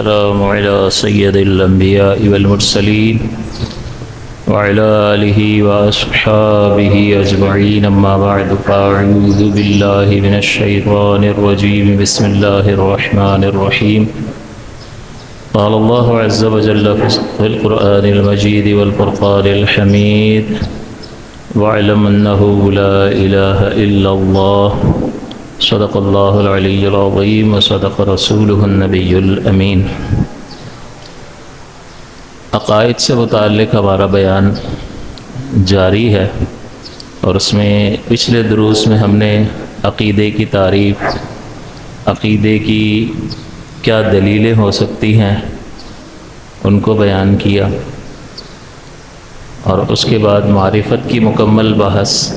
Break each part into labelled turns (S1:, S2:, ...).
S1: والسلام على سيد الأنبياء والمرسلين وعلى آله وأصحابه أجمعين أما بعد فأعوذ بالله من الشيطان الرجيم بسم الله الرحمن الرحيم قال الله عز وجل في القرآن المجيد والفرقان الحميد واعلم أنه لا إله إلا الله صدق اللہ العلی العظیم وصدق رسولہ النبی الامین۔ عقائد سے متعلق ہمارا بیان جاری ہے، اور اس میں پچھلے دروس میں ہم نے عقیدے کی تعریف، عقیدے کی کیا دلیلیں ہو سکتی ہیں ان کو بیان کیا، اور اس کے بعد معرفت کی مکمل بحث،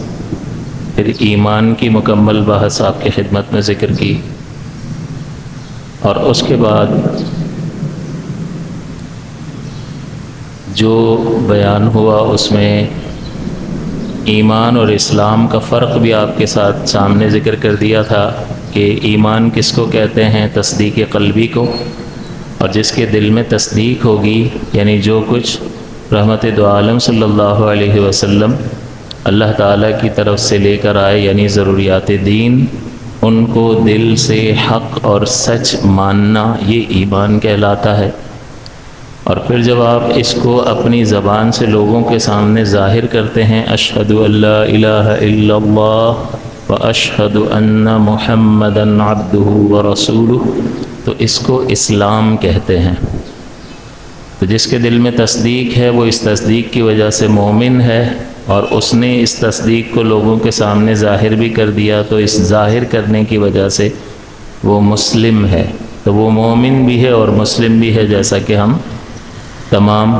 S1: پھر ایمان کی مکمل بحث آپ کی خدمت میں ذکر کی، اور اس کے بعد جو بیان ہوا اس میں ایمان اور اسلام کا فرق بھی آپ کے ساتھ سامنے ذکر کر دیا تھا کہ ایمان کس کو کہتے ہیں، تصدیق قلبی کو، اور جس کے دل میں تصدیق ہوگی یعنی جو کچھ رحمت دو عالم صلی اللہ علیہ وسلم اللہ تعالیٰ کی طرف سے لے کر آئے یعنی ضروریات دین، ان کو دل سے حق اور سچ ماننا، یہ ایمان کہلاتا ہے۔ اور پھر جب آپ اس کو اپنی زبان سے لوگوں کے سامنے ظاہر کرتے ہیں، اشہد ان لا الہ الا اللہ واشہد ان محمدا عبدہ ورسولہ، تو اس کو اسلام کہتے ہیں۔ تو جس کے دل میں تصدیق ہے وہ اس تصدیق کی وجہ سے مومن ہے، اور اس نے اس تصدیق کو لوگوں کے سامنے ظاہر بھی کر دیا تو اس ظاہر کرنے کی وجہ سے وہ مسلم ہے۔ تو وہ مومن بھی ہے اور مسلم بھی ہے، جیسا کہ ہم تمام۔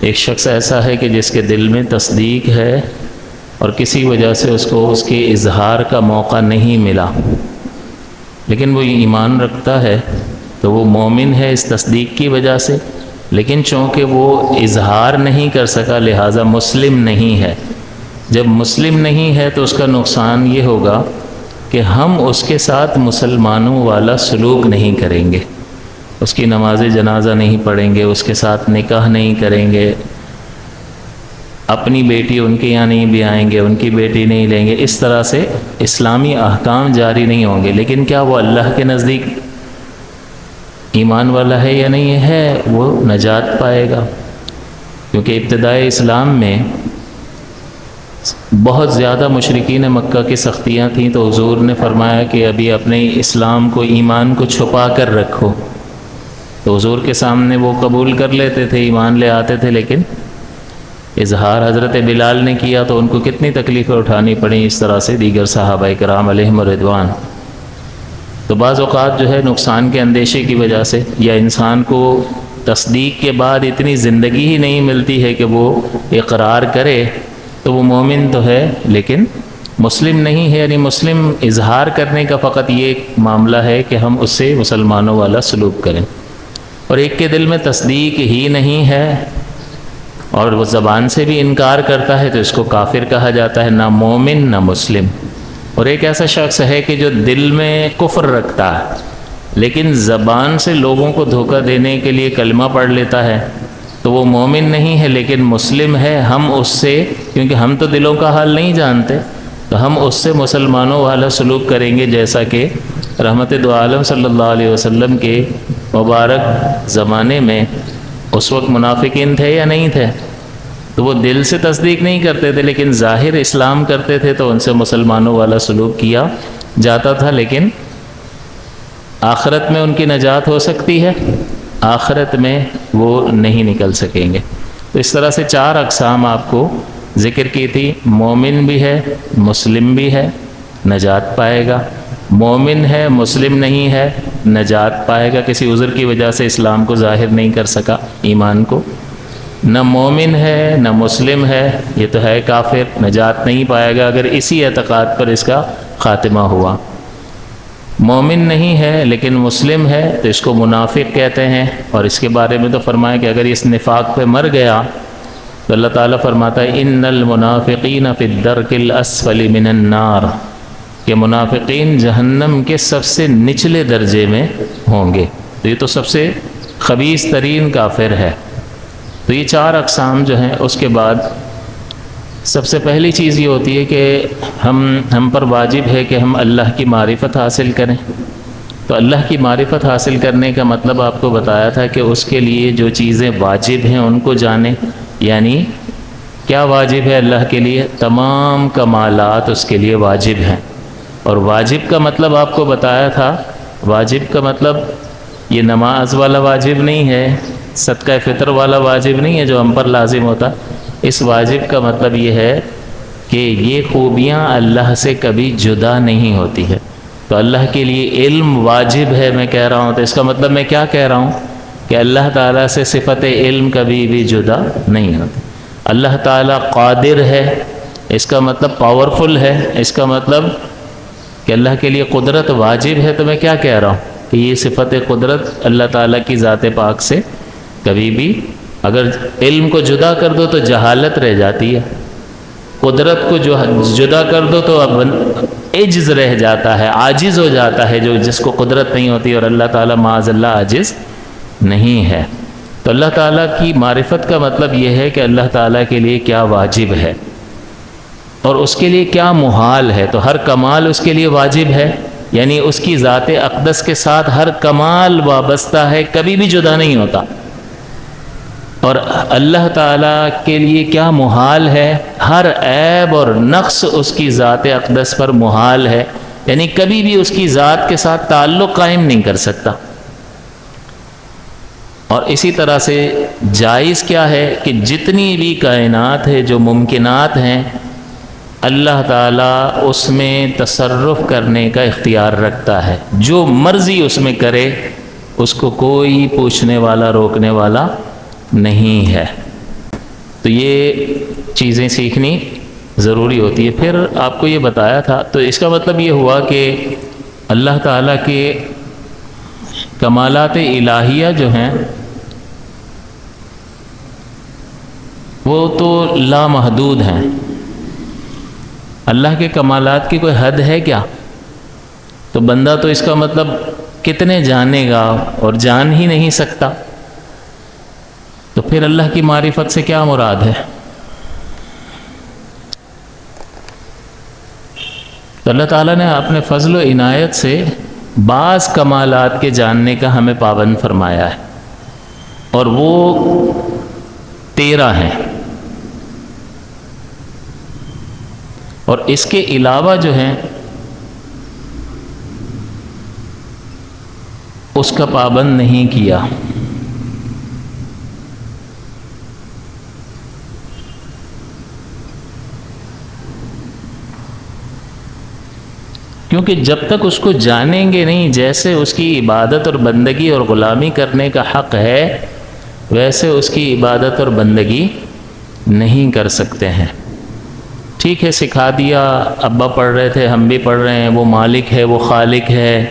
S1: ایک شخص ایسا ہے کہ جس کے دل میں تصدیق ہے اور کسی وجہ سے اس کو اس کے اظہار کا موقع نہیں ملا، لیکن وہ ایمان رکھتا ہے، تو وہ مومن ہے اس تصدیق کی وجہ سے، لیکن چونکہ وہ اظہار نہیں کر سکا لہٰذا مسلم نہیں ہے۔ جب مسلم نہیں ہے تو اس کا نقصان یہ ہوگا کہ ہم اس کے ساتھ مسلمانوں والا سلوک نہیں کریں گے، اس کی نماز جنازہ نہیں پڑھیں گے، اس کے ساتھ نکاح نہیں کریں گے، اپنی بیٹی ان کے یہاں نہیں بیائیں گے، ان کی بیٹی نہیں لیں گے، اس طرح سے اسلامی احکام جاری نہیں ہوں گے۔ لیکن کیا وہ اللہ کے نزدیک ایمان والا ہے یا نہیں ہے؟ وہ نجات پائے گا، کیونکہ ابتدائے اسلام میں بہت زیادہ مشرکین مکہ کی سختیاں تھیں، تو حضور نے فرمایا کہ ابھی اپنے اسلام کو، ایمان کو چھپا کر رکھو۔ تو حضور کے سامنے وہ قبول کر لیتے تھے، ایمان لے آتے تھے، لیکن اظہار حضرت بلال نے کیا تو ان کو کتنی تکلیفیں اٹھانی پڑیں، اس طرح سے دیگر صحابہ کرام علیہم رضوان۔ تو بعض اوقات جو ہے نقصان کے اندیشے کی وجہ سے، یا انسان کو تصدیق کے بعد اتنی زندگی ہی نہیں ملتی ہے کہ وہ اقرار کرے، تو وہ مومن تو ہے لیکن مسلم نہیں ہے، یعنی مسلم اظہار کرنے کا فقط یہ ایک معاملہ ہے کہ ہم اس سے مسلمانوں والا سلوک کریں، اور ایک کے دل میں تصدیق ہی نہیں ہے اور وہ زبان سے بھی انکار کرتا ہے تو اس کو کافر کہا جاتا ہے، نہ مومن نہ مسلم۔ اور ایک ایسا شخص ہے کہ جو دل میں کفر رکھتا ہے لیکن زبان سے لوگوں کو دھوکہ دینے کے لیے کلمہ پڑھ لیتا ہے، تو وہ مومن نہیں ہے لیکن مسلم ہے۔ ہم اس سے، کیونکہ ہم تو دلوں کا حال نہیں جانتے، تو ہم اس سے مسلمانوں والا سلوک کریں گے، جیسا کہ رحمت دو عالم صلی اللہ علیہ وسلم کے مبارک زمانے میں اس وقت منافقین تھے یا نہیں تھے؟ تو وہ دل سے تصدیق نہیں کرتے تھے لیکن ظاہر اسلام کرتے تھے، تو ان سے مسلمانوں والا سلوک کیا جاتا تھا، لیکن آخرت میں ان کی نجات ہو سکتی ہے، آخرت میں وہ نہیں نکل سکیں گے۔ تو اس طرح سے 4 اقسام آپ کو ذکر کی تھی، مومن بھی ہے، مسلم بھی ہے، نجات پائے گا، مومن ہے مسلم نہیں ہے، نجات پائے گا، کسی عذر کی وجہ سے اسلام کو ظاہر نہیں کر سکا، ایمان کو، نہ مومن ہے نہ مسلم ہے، یہ تو ہے کافر، نجات نہیں پائے گا اگر اسی اعتقاد پر اس کا خاتمہ ہوا۔ مومن نہیں ہے لیکن مسلم ہے تو اس کو منافق کہتے ہیں، اور اس کے بارے میں تو فرمایا کہ اگر اس نفاق پہ مر گیا تو اللہ تعالیٰ فرماتا ہے ان المنافقین فی الدرک الاسفل من النار، کہ منافقین جہنم کے سب سے نچلے درجے میں ہوں گے۔ تو یہ تو سب سے خبیث ترین کافر ہے۔ تو یہ 4 اقسام جو ہیں، اس کے بعد سب سے پہلی چیز یہ ہوتی ہے کہ ہم پر واجب ہے کہ ہم اللہ کی معرفت حاصل کریں۔ تو اللہ کی معرفت حاصل کرنے کا مطلب آپ کو بتایا تھا کہ اس کے لیے جو چیزیں واجب ہیں ان کو جانیں۔ یعنی کیا واجب ہے اللہ کے لیے؟ تمام کمالات اس کے لیے واجب ہیں۔ اور واجب کا مطلب آپ کو بتایا تھا، واجب کا مطلب یہ نماز والا واجب نہیں ہے، صدقہ فطر والا واجب نہیں ہے جو ہم پر لازم ہوتا۔ اس واجب کا مطلب یہ ہے کہ یہ خوبیاں اللہ سے کبھی جدا نہیں ہوتی ہے۔ تو اللہ کے لیے علم واجب ہے میں کہہ رہا ہوں، تو اس کا مطلب میں کیا کہہ رہا ہوں کہ اللہ تعالیٰ سے صفت علم کبھی بھی جدا نہیں ہوتی۔ اللہ تعالیٰ قادر ہے، اس کا مطلب پاورفل ہے، اس کا مطلب کہ اللہ کے لیے قدرت واجب ہے۔ تو میں کیا کہہ رہا ہوں کہ یہ صفت قدرت اللہ تعالیٰ کی ذات پاک سے کبھی بھی، اگر علم کو جدا کر دو تو جہالت رہ جاتی ہے، قدرت کو جو جدا کر دو تو اب عجز رہ جاتا ہے، عاجز ہو جاتا ہے جو جس کو قدرت نہیں ہوتی، اور اللہ تعالیٰ معاذ اللہ عاجز نہیں ہے۔ تو اللہ تعالیٰ کی معرفت کا مطلب یہ ہے کہ اللہ تعالیٰ کے لیے کیا واجب ہے اور اس کے لیے کیا محال ہے۔ تو ہر کمال اس کے لیے واجب ہے، یعنی اس کی ذات اقدس کے ساتھ ہر کمال وابستہ ہے، کبھی بھی جدا نہیں ہوتا۔ اور اللہ تعالیٰ کے لیے کیا محال ہے؟ ہر عیب اور نقص اس کی ذات اقدس پر محال ہے، یعنی کبھی بھی اس کی ذات کے ساتھ تعلق قائم نہیں کر سکتا۔ اور اسی طرح سے جائز کیا ہے کہ جتنی بھی کائنات ہے، جو ممکنات ہیں، اللہ تعالیٰ اس میں تصرف کرنے کا اختیار رکھتا ہے، جو مرضی اس میں کرے، اس کو کوئی پوچھنے والا روکنے والا نہیں ہے۔ تو یہ چیزیں سیکھنی ضروری ہوتی ہے۔ پھر آپ کو یہ بتایا تھا، تو اس کا مطلب یہ ہوا کہ اللہ تعالیٰ کے کمالات الہیہ جو ہیں وہ تو لامحدود ہیں۔ اللہ کے کمالات کی کوئی حد ہے کیا؟ تو بندہ تو اس کا مطلب کتنے جانے گا اور جان ہی نہیں سکتا۔ تو پھر اللہ کی معرفت سے کیا مراد ہے؟ تو اللہ تعالیٰ نے اپنے فضل و عنایت سے بعض کمالات کے جاننے کا ہمیں پابند فرمایا ہے، اور وہ 13 ہیں۔ اور اس کے علاوہ جو ہیں اس کا پابند نہیں کیا۔ کیونکہ جب تک اس کو جانیں گے نہیں، جیسے اس کی عبادت اور بندگی اور غلامی کرنے کا حق ہے، ویسے اس کی عبادت اور بندگی نہیں کر سکتے ہیں۔ ٹھیک ہے، سکھا دیا، ابا پڑھ رہے تھے، ہم بھی پڑھ رہے ہیں، وہ مالک ہے، وہ خالق ہے،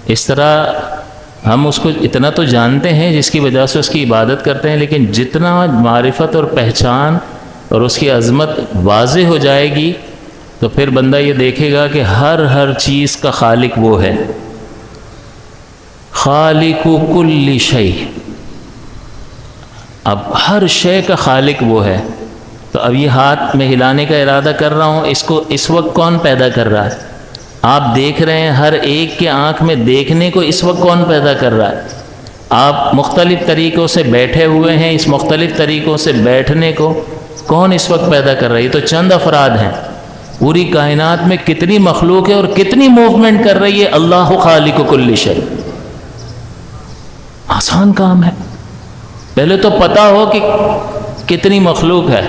S1: اس طرح ہم اس کو اتنا تو جانتے ہیں جس کی وجہ سے اس کی عبادت کرتے ہیں، لیکن جتنا معرفت اور پہچان اور اس کی عظمت واضح ہو جائے گی تو پھر بندہ یہ دیکھے گا کہ ہر چیز کا خالق وہ ہے، خالق کل شیء۔ اب ہر شے کا خالق وہ ہے۔ تو اب یہ ہاتھ میں ہلانے کا ارادہ کر رہا ہوں، اس کو اس وقت کون پیدا کر رہا ہے؟ آپ دیکھ رہے ہیں، ہر ایک کے آنکھ میں دیکھنے کو اس وقت کون پیدا کر رہا ہے؟ آپ مختلف طریقوں سے بیٹھے ہوئے ہیں، اس مختلف طریقوں سے بیٹھنے کو کون اس وقت پیدا کر رہا ہے؟ یہ تو چند افراد ہیں، پوری کائنات میں کتنی مخلوق ہے اور کتنی موومنٹ کر رہی ہے۔ اللہ خالق کل شیء، آسان کام ہے۔ پہلے تو پتہ ہو کہ کتنی مخلوق ہے،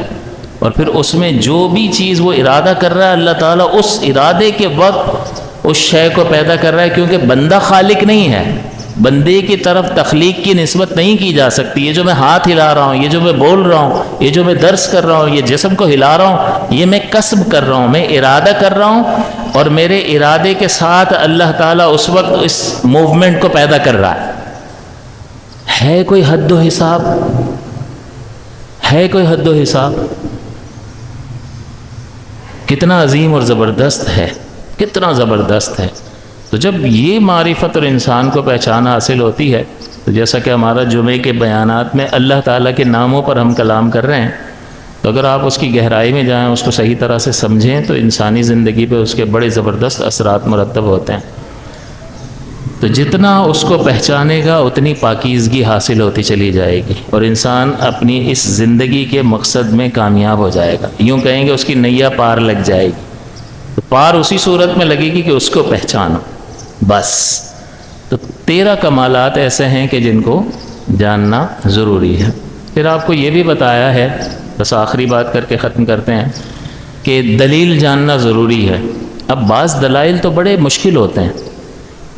S1: اور پھر اس میں جو بھی چیز وہ ارادہ کر رہا ہے اللہ تعالیٰ اس ارادے کے وقت اس شے کو پیدا کر رہا ہے، کیونکہ بندہ خالق نہیں ہے، بندے کی طرف تخلیق کی نسبت نہیں کی جا سکتی۔ یہ جو میں ہاتھ ہلا رہا ہوں، یہ جو میں بول رہا ہوں، یہ جو میں درس کر رہا ہوں، یہ جسم کو ہلا رہا ہوں، یہ میں کسب کر رہا ہوں، میں ارادہ کر رہا ہوں، اور میرے ارادے کے ساتھ اللہ تعالیٰ اس وقت اس موومنٹ کو پیدا کر رہا ہے۔ کوئی حد و حساب؟ ہے کوئی حد و حساب؟ کتنا عظیم اور زبردست ہے، کتنا زبردست ہے۔ تو جب یہ معرفت اور انسان کو پہچان حاصل ہوتی ہے تو جیسا کہ ہمارا جمعے کے بیانات میں اللہ تعالیٰ کے ناموں پر ہم کلام کر رہے ہیں، تو اگر آپ اس کی گہرائی میں جائیں، اس کو صحیح طرح سے سمجھیں، تو انسانی زندگی پہ اس کے بڑے زبردست اثرات مرتب ہوتے ہیں۔ تو جتنا اس کو پہچانے گا اتنی پاکیزگی حاصل ہوتی چلی جائے گی، اور انسان اپنی اس زندگی کے مقصد میں کامیاب ہو جائے گا۔ یوں کہیں گے اس کی نیا پار لگ جائے گی۔ تو پار اسی صورت میں لگے گی کہ اس کو پہچانو بس۔ تو 13 کمالات ایسے ہیں کہ جن کو جاننا ضروری ہے۔ پھر آپ کو یہ بھی بتایا ہے، بس آخری بات کر کے ختم کرتے ہیں، کہ دلیل جاننا ضروری ہے۔ اب بعض دلائل تو بڑے مشکل ہوتے ہیں،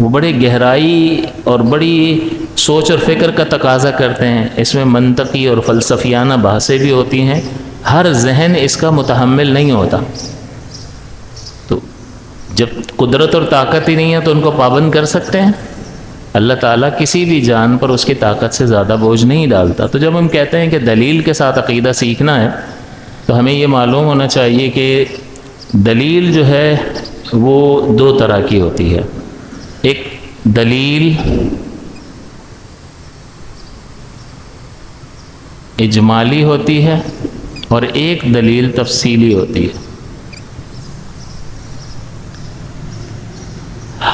S1: وہ بڑے گہرائی اور بڑی سوچ اور فکر کا تقاضا کرتے ہیں، اس میں منطقی اور فلسفیانہ بحثیں بھی ہوتی ہیں، ہر ذہن اس کا متحمل نہیں ہوتا۔ تو جب قدرت اور طاقت ہی نہیں ہے تو ان کو پابند کر سکتے ہیں؟ اللہ تعالیٰ کسی بھی جان پر اس کی طاقت سے زیادہ بوجھ نہیں ڈالتا۔ تو جب ہم کہتے ہیں کہ دلیل کے ساتھ عقیدہ سیکھنا ہے، تو ہمیں یہ معلوم ہونا چاہیے کہ دلیل جو ہے وہ 2 طرح کی ہوتی ہے۔ ایک دلیل اجمالی ہوتی ہے اور ایک دلیل تفصیلی ہوتی ہے۔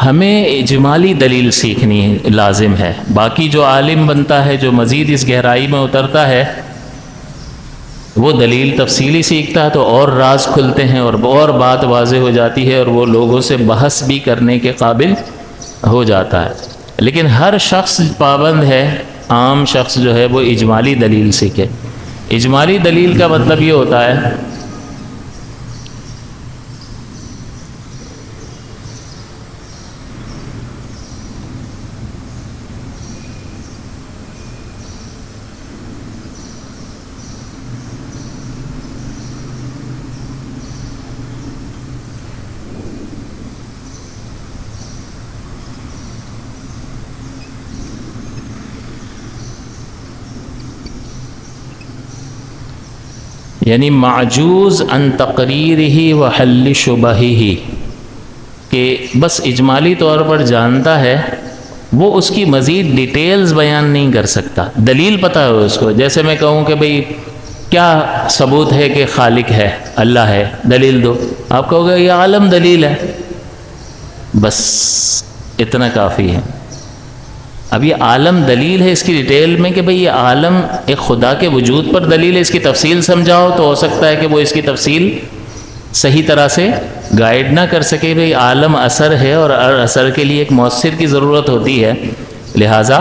S1: ہمیں اجمالی دلیل سیکھنی لازم ہے، باقی جو عالم بنتا ہے، جو مزید اس گہرائی میں اترتا ہے، وہ دلیل تفصیلی سیکھتا ہے تو اور راز کھلتے ہیں اور بات واضح ہو جاتی ہے، اور وہ لوگوں سے بحث بھی کرنے کے قابل ہو جاتا ہے۔ لیکن ہر شخص پابند ہے، عام شخص جو ہے وہ اجمالی دلیل سیکھے۔ اجمالی دلیل کا مطلب یہ ہوتا ہے یعنی معجوز عن تقریرہ و حل شبہہ، کہ بس اجمالی طور پر جانتا ہے، وہ اس کی مزید ڈیٹیلز بیان نہیں کر سکتا۔ دلیل پتہ ہے اس کو، جیسے میں کہوں کہ بھئی کیا ثبوت ہے کہ خالق ہے، اللہ ہے، دلیل دو، آپ کہو گے یہ عالم دلیل ہے، بس اتنا کافی ہے۔ اب یہ عالم دلیل ہے اس کی ڈیٹیل میں کہ بھئی یہ عالم ایک خدا کے وجود پر دلیل ہے، اس کی تفصیل سمجھاؤ تو ہو سکتا ہے کہ وہ اس کی تفصیل صحیح طرح سے گائیڈ نہ کر سکے۔ بھئی عالم اثر ہے، اور اثر کے لیے ایک مؤثر کی ضرورت ہوتی ہے، لہٰذا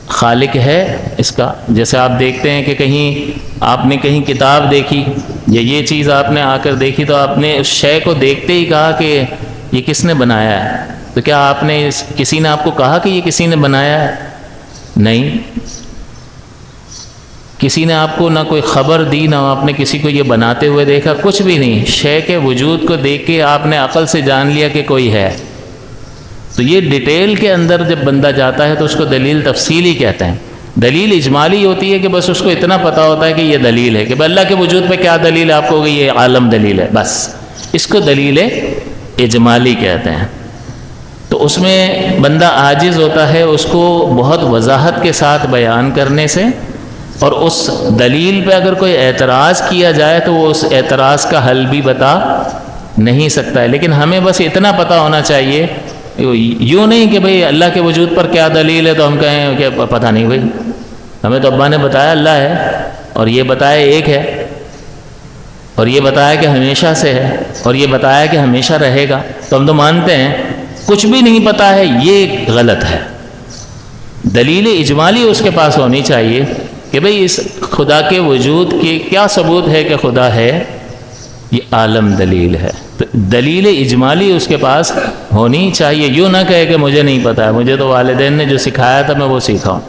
S1: خالق ہے اس کا۔ جیسے آپ دیکھتے ہیں کہ کہیں آپ نے کہیں کتاب دیکھی یا یہ چیز آپ نے آ کر دیکھی، تو آپ نے اس شے کو دیکھتے ہی کہا کہ یہ کس نے بنایا ہے؟ تو کیا آپ نے کسی نے آپ کو کہا کہ یہ کسی نے بنایا ہے؟ نہیں، کسی نے آپ کو نہ کوئی خبر دی، نہ آپ نے کسی کو یہ بناتے ہوئے دیکھا، کچھ بھی نہیں۔ شے کے وجود کو دیکھ کے آپ نے عقل سے جان لیا کہ کوئی ہے۔ تو یہ ڈیٹیل کے اندر جب بندہ جاتا ہے تو اس کو دلیل تفصیلی کہتے ہیں۔ دلیل اجمالی ہوتی ہے کہ بس اس کو اتنا پتہ ہوتا ہے کہ یہ دلیل ہے، کہ اللہ کے وجود پہ کیا دلیل ہے، آپ کو یہ عالم دلیل ہے، بس اس کو دلیل اجمالی کہتے ہیں۔ تو اس میں بندہ عاجز ہوتا ہے اس کو بہت وضاحت کے ساتھ بیان کرنے سے، اور اس دلیل پہ اگر کوئی اعتراض کیا جائے تو وہ اس اعتراض کا حل بھی بتا نہیں سکتا ہے۔ لیکن ہمیں بس اتنا پتہ ہونا چاہیے، یوں نہیں کہ بھئی اللہ کے وجود پر کیا دلیل ہے تو ہم کہیں کہ پتہ نہیں بھئی، ہمیں تو ابا نے بتایا اللہ ہے، اور یہ بتایا ایک ہے، اور یہ بتایا کہ ہمیشہ سے ہے، اور یہ بتایا کہ ہمیشہ رہے گا، تو ہم تو مانتے ہیں۔ کچھ بھی نہیں پتہ ہے، یہ غلط ہے۔ دلیل اجمالی اس کے پاس ہونی چاہیے کہ بھئی اس خدا کے وجود کی کیا ثبوت ہے کہ خدا ہے، یہ عالم دلیل ہے۔ تو دلیل اجمالی اس کے پاس ہونی چاہیے، یوں نہ کہے کہ مجھے نہیں پتہ ہے، مجھے تو والدین نے جو سکھایا تھا میں وہ سیکھا ہوں،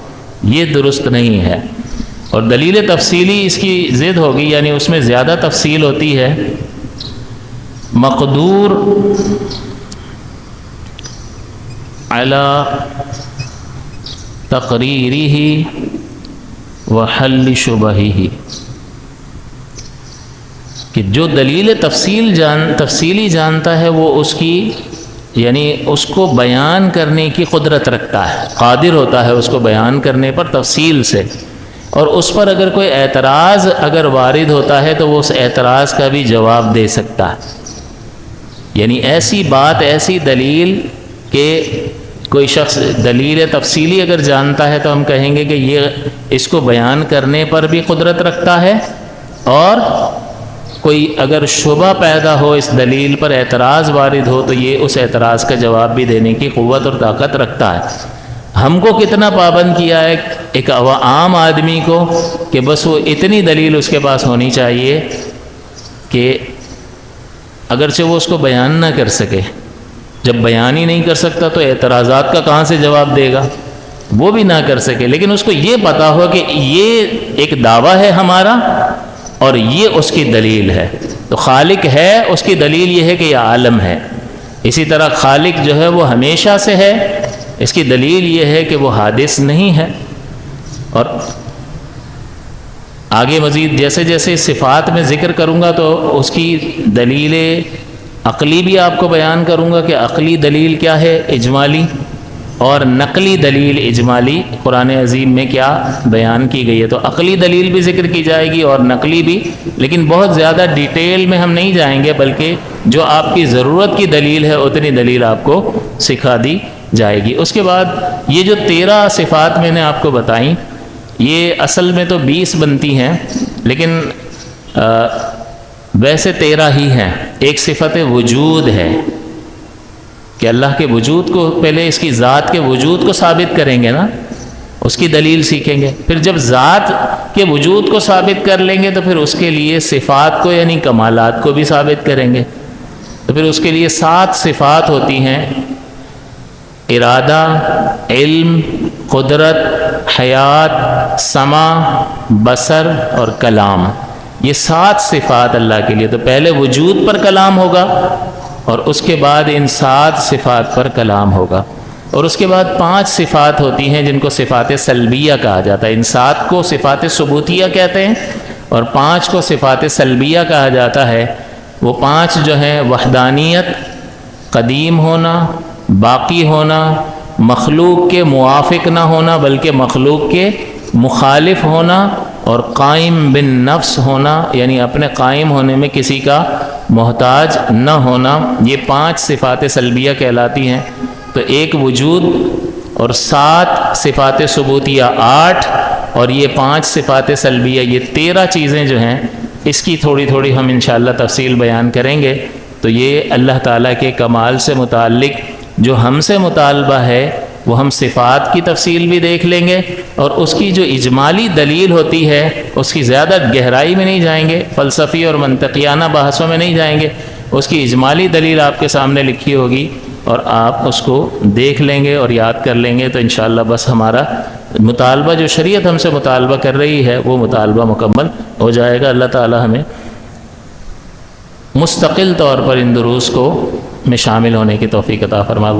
S1: یہ درست نہیں ہے۔ اور دلیل تفصیلی اس کی ضد ہوگی، یعنی اس میں زیادہ تفصیل ہوتی ہے۔ مقدور علی تقریرہ و حل شبہہ، کہ جو دلیل تفصیلی جانتا ہے وہ اس کی یعنی اس کو بیان کرنے کی قدرت رکھتا ہے، قادر ہوتا ہے اس کو بیان کرنے پر تفصیل سے، اور اس پر اگر کوئی اعتراض اگر وارد ہوتا ہے تو وہ اس اعتراض کا بھی جواب دے سکتا ہے۔ یعنی ایسی بات، ایسی دلیل کہ کوئی شخص دلیل تفصیلی اگر جانتا ہے تو ہم کہیں گے کہ یہ اس کو بیان کرنے پر بھی قدرت رکھتا ہے، اور کوئی اگر شبہ پیدا ہو اس دلیل پر، اعتراض وارد ہو، تو یہ اس اعتراض کا جواب بھی دینے کی قوت اور طاقت رکھتا ہے۔ ہم کو کتنا پابند کیا ہے ایک عام آدمی کو کہ بس وہ اتنی دلیل اس کے پاس ہونی چاہیے کہ اگرچہ وہ اس کو بیان نہ کر سکے، جب بیان ہی نہیں کر سکتا تو اعتراضات کا کہاں سے جواب دے گا، وہ بھی نہ کر سکے، لیکن اس کو یہ پتا ہو کہ یہ ایک دعویٰ ہے ہمارا اور یہ اس کی دلیل ہے۔ تو خالق ہے، اس کی دلیل یہ ہے کہ یہ عالم ہے۔ اسی طرح خالق جو ہے وہ ہمیشہ سے ہے، اس کی دلیل یہ ہے کہ وہ حادث نہیں ہے۔ اور آگے مزید جیسے جیسے صفات میں ذکر کروں گا تو اس کی دلیل عقلی بھی آپ کو بیان کروں گا کہ عقلی دلیل کیا ہے اجمالی، اور نقلی دلیل اجمالی قرآن عظیم میں کیا بیان کی گئی ہے۔ تو عقلی دلیل بھی ذکر کی جائے گی اور نقلی بھی، لیکن بہت زیادہ ڈیٹیل میں ہم نہیں جائیں گے، بلکہ جو آپ کی ضرورت کی دلیل ہے اتنی دلیل آپ کو سکھا دی جائے گی۔ اس کے بعد یہ جو 13 صفات میں نے آپ کو بتائیں، یہ اصل میں تو 20 بنتی ہیں، لیکن ویسے 13 ہی ہیں۔ ایک صفت وجود ہے کہ اللہ کے وجود کو، پہلے اس کی ذات کے وجود کو ثابت کریں گے نا، اس کی دلیل سیکھیں گے، پھر جب ذات کے وجود کو ثابت کر لیں گے تو پھر اس کے لیے صفات کو یعنی کمالات کو بھی ثابت کریں گے۔ تو پھر اس کے لیے 7 صفات ہوتی ہیں: ارادہ، علم، قدرت، حیات، سمع، بصر اور کلام۔ یہ 7 صفات اللہ کے لیے۔ تو پہلے وجود پر کلام ہوگا اور اس کے بعد ان 7 صفات پر کلام ہوگا، اور اس کے بعد 5 صفات ہوتی ہیں جن کو صفات سلبیہ کہا جاتا ہے۔ ان 7 کو صفات ثبوتیہ کہتے ہیں اور 5 کو صفات سلبیہ کہا جاتا ہے۔ وہ 5 جو ہیں: وحدانیت، قدیم ہونا، باقی ہونا، مخلوق کے موافق نہ ہونا بلکہ مخلوق کے مخالف ہونا، اور قائم بالنفس ہونا یعنی اپنے قائم ہونے میں کسی کا محتاج نہ ہونا۔ یہ 5 صفات سلبیہ کہلاتی ہیں۔ تو ایک وجود اور 7 صفات ثبوتیہ 8 اور یہ 5 صفات سلبیہ، یہ 13 چیزیں جو ہیں، اس کی تھوڑی تھوڑی ہم انشاءاللہ تفصیل بیان کریں گے۔ تو یہ اللہ تعالیٰ کے کمال سے متعلق جو ہم سے مطالبہ ہے وہ ہم صفات کی تفصیل بھی دیکھ لیں گے، اور اس کی جو اجمالی دلیل ہوتی ہے اس کی زیادہ گہرائی میں نہیں جائیں گے، فلسفی اور منطقیانہ بحثوں میں نہیں جائیں گے۔ اس کی اجمالی دلیل آپ کے سامنے لکھی ہوگی اور آپ اس کو دیکھ لیں گے اور یاد کر لیں گے، تو انشاءاللہ بس ہمارا مطالبہ جو شریعت ہم سے مطالبہ کر رہی ہے وہ مطالبہ مکمل ہو جائے گا۔ اللہ تعالی ہمیں مستقل طور پر ان دروس کو میں شامل ہونے کی توفیق عطا فرمائے۔